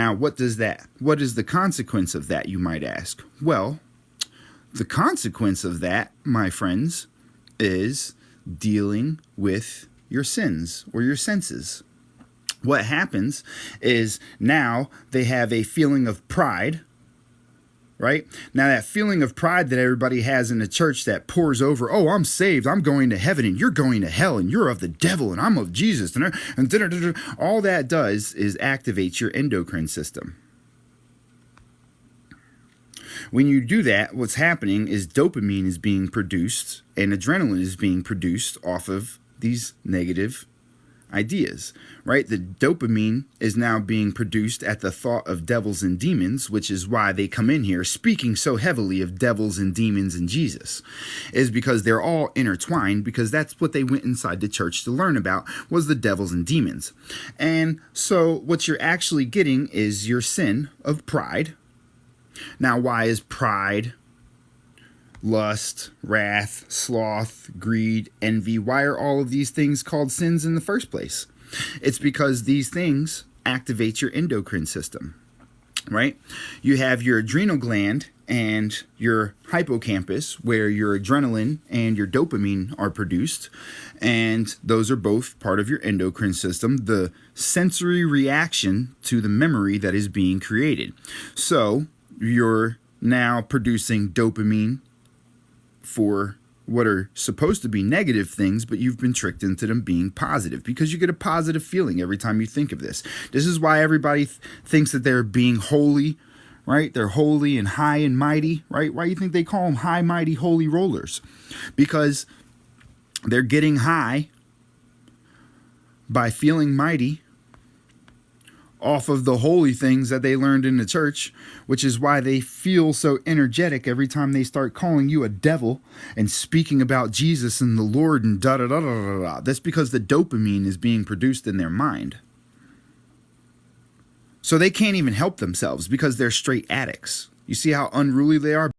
Now, what is the consequence of that, you might ask? Well, the consequence of that, my friends, is dealing with your sins or your senses. What happens is now they have a feeling of pride, right? Now that feeling of pride that everybody has in the church that pours over, oh, I'm saved, I'm going to heaven, and you're going to hell, and you're of the devil, and I'm of Jesus, and all that does is activate your endocrine system. When you do that, what's happening is dopamine is being produced and adrenaline is being produced off of these negative ideas, right? The dopamine is now being produced at the thought of devils and demons, which is why they come in here speaking so heavily of devils and demons and Jesus, is because they're all intertwined, because that's what they went inside the church to learn about, was the devils and demons. And so what you're actually getting is your sin of pride. Now, why is pride, lust, wrath, sloth, greed, envy, why are all of these things called sins in the first place? It's because these things activate your endocrine system, right? You have your adrenal gland and your hippocampus, where your adrenaline and your dopamine are produced, and those are both part of your endocrine system, the sensory reaction to the memory that is being created. So you're now producing dopamine for what are supposed to be negative things, but you've been tricked into them being positive because you get a positive feeling every time you think of this. This is why everybody thinks that they're being holy, right? They're holy and high and mighty, right? Why do you think they call them high, mighty, holy rollers? Because they're getting high by feeling mighty off of the holy things that they learned in the church, which is why they feel so energetic every time they start calling you a devil and speaking about Jesus and the Lord and da-da-da-da-da-da. That's because the dopamine is being produced in their mind. So they can't even help themselves because they're straight addicts. You see how unruly they are?